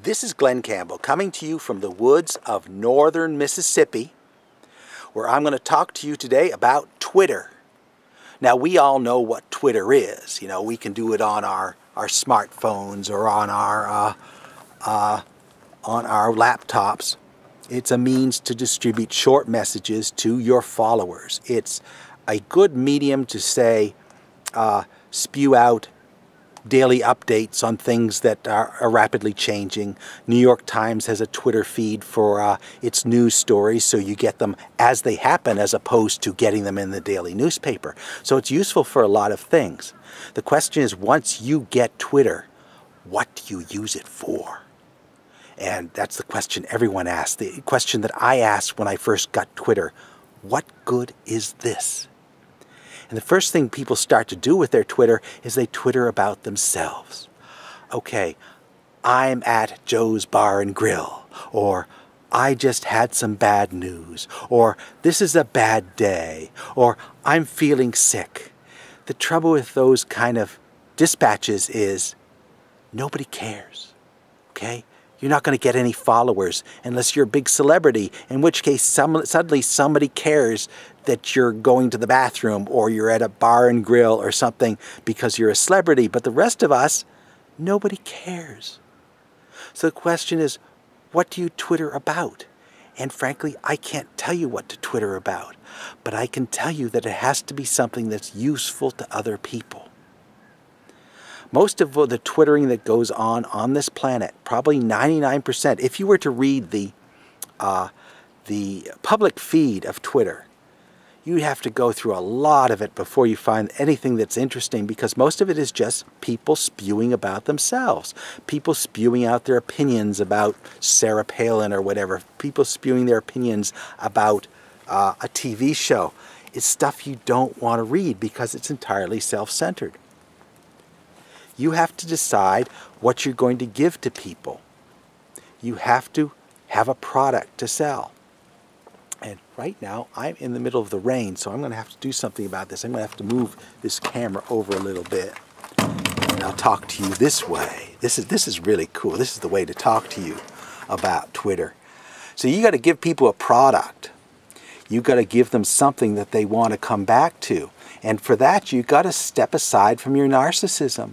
This is Glenn Campbell coming to you from the woods of northern Mississippi, where I'm going to talk to you today about Twitter. Now, we all know what Twitter is. You know, we can do it on our smartphones or on our laptops. It's a means to distribute short messages to your followers. It's a good medium to say, spew out daily updates on things that are rapidly changing. New York Times has a Twitter feed for its news stories, so you get them as they happen as opposed to getting them in the daily newspaper. So it's useful for a lot of things. The question is, once you get Twitter, what do you use it for? And that's the question everyone asks. The question that I asked when I first got Twitter: what good is this? And the first thing people start to do with their Twitter is they Twitter about themselves. Okay, I'm at Joe's Bar and Grill, or I just had some bad news, or this is a bad day, or I'm feeling sick. The trouble with those kind of dispatches is nobody cares, okay? You're not going to get any followers unless you're a big celebrity, in which case suddenly somebody cares that you're going to the bathroom or you're at a bar and grill or something because you're a celebrity. But the rest of us, nobody cares. So the question is, what do you Twitter about? And frankly, I can't tell you what to Twitter about, but I can tell you that it has to be something that's useful to other people. Most of the twittering that goes on this planet, probably 99%, if you were to read the public feed of Twitter, you'd have to go through a lot of it before you find anything that's interesting, because most of it is just people spewing about themselves, people spewing out their opinions about Sarah Palin or whatever, people spewing their opinions about a TV show. It's stuff you don't want to read because it's entirely self-centered. You have to decide what you're going to give to people. You have to have a product to sell. And right now, I'm in the middle of the rain, so I'm going to have to do something about this. I'm going to have to move this camera over a little bit, and I'll talk to you this way. This is really cool. This is the way to talk to you about Twitter. So you got to give people a product. You got to give them something that they want to come back to. And for that, you got to step aside from your narcissism.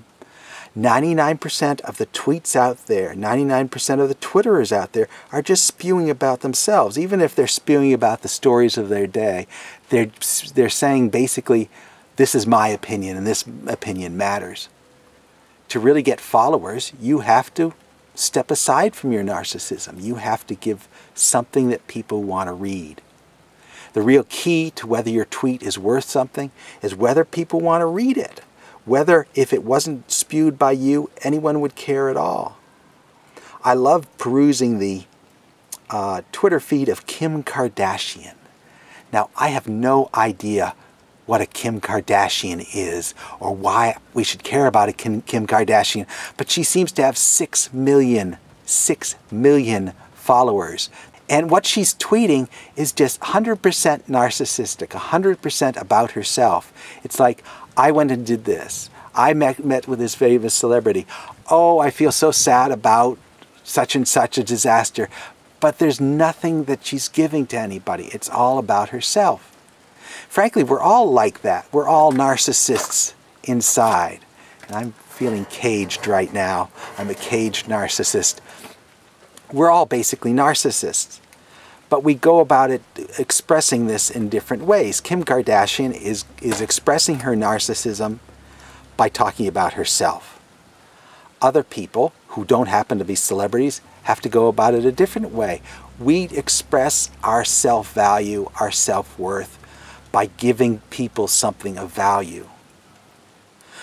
99% of the tweets out there, 99% of the Twitterers out there are just spewing about themselves. Even if they're spewing about the stories of their day, they're saying basically, this is my opinion and this opinion matters. To really get followers, you have to step aside from your narcissism. You have to give something that people want to read. The real key to whether your tweet is worth something is whether people want to read it. Whether, if it wasn't spewed by you, anyone would care at all. I love perusing the Twitter feed of Kim Kardashian. Now, I have no idea what a Kim Kardashian is or why we should care about a Kim Kardashian, but she seems to have 6 million followers. And what she's tweeting is just 100% narcissistic, 100% about herself. It's like, I went and did this. I met with this famous celebrity. Oh, I feel so sad about such and such a disaster. But there's nothing that she's giving to anybody. It's all about herself. Frankly, we're all like that. We're all narcissists inside. And I'm feeling caged right now. I'm a caged narcissist. We're all basically narcissists. But we go about it expressing this in different ways. Kim Kardashian is expressing her narcissism by talking about herself. Other people who don't happen to be celebrities have to go about it a different way. We express our self-value, our self-worth, by giving people something of value.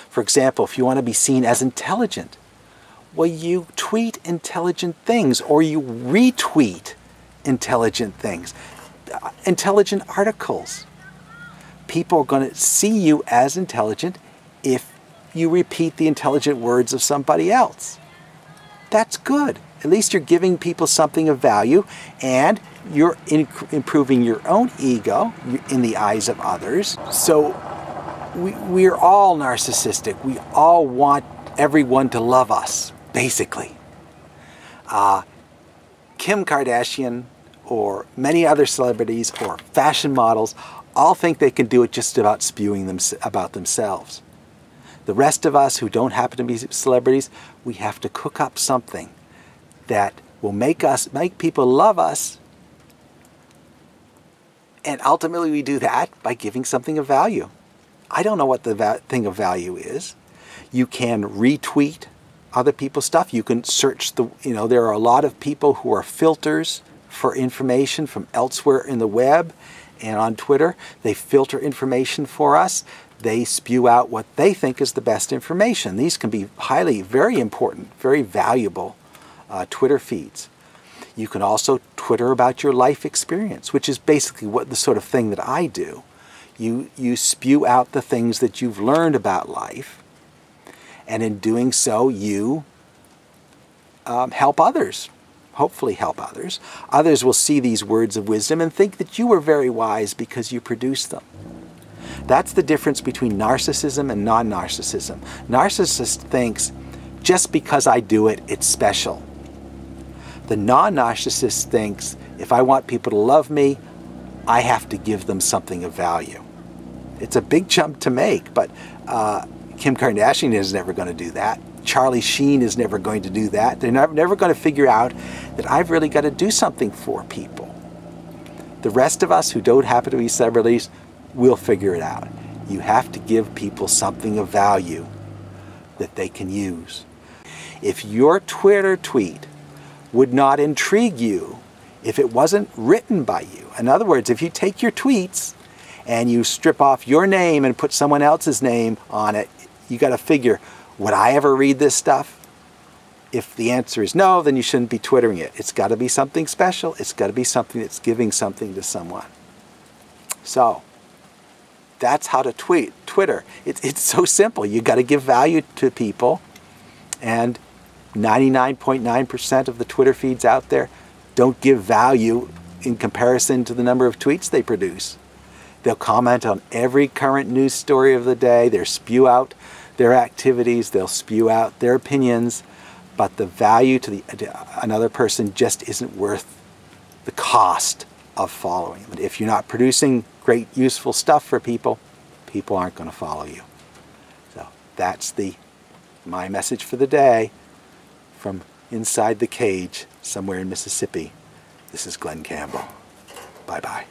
For example, if you want to be seen as intelligent, well, you tweet intelligent things, or you retweet intelligent things, intelligent articles. People are going to see you as intelligent if you repeat the intelligent words of somebody else. That's good. At least you're giving people something of value, and you're improving your own ego in the eyes of others. So we're all narcissistic. We all want everyone to love us, basically. Kim Kardashian or many other celebrities or fashion models all think they can do it just about spewing about themselves. The rest of us who don't happen to be celebrities, we have to cook up something that will make people love us. And ultimately we do that by giving something of value. I don't know what the thing of value is. You can retweet other people's stuff. You can search there are a lot of people who are filters for information from elsewhere in the web and on Twitter. They filter information for us. They spew out what they think is the best information. These can be very important, very valuable Twitter feeds. You can also Twitter about your life experience, which is basically the sort of thing that I do. You spew out the things that you've learned about life, and in doing so, you help others, hopefully help others. Others will see these words of wisdom and think that you were very wise because you produced them. That's the difference between narcissism and non-narcissism. Narcissist thinks, just because I do it, it's special. The non-narcissist thinks, if I want people to love me, I have to give them something of value. It's a big jump to make, but Kim Kardashian is never going to do that. Charlie Sheen is never going to do that. They're never going to figure out that I've really got to do something for people. The rest of us who don't happen to be celebrities will figure it out. You have to give people something of value that they can use. If your Twitter tweet would not intrigue you if it wasn't written by you. In other words, if you take your tweets and you strip off your name and put someone else's name on it, you got to figure, would I ever read this stuff? If the answer is no, then you shouldn't be Twittering it. It's got to be something special. It's got to be something that's giving something to someone. So that's how to Twitter. It's so simple. You got to give value to people, and 99.9% of the Twitter feeds out there don't give value in comparison to the number of tweets they produce. They'll comment on every current news story of the day. They'll spew out their activities. They'll spew out their opinions. But the value to another person just isn't worth the cost of following. But if you're not producing great, useful stuff for people, people aren't going to follow you. So that's my message for the day from inside the cage somewhere in Mississippi. This is Glenn Campbell. Bye-bye.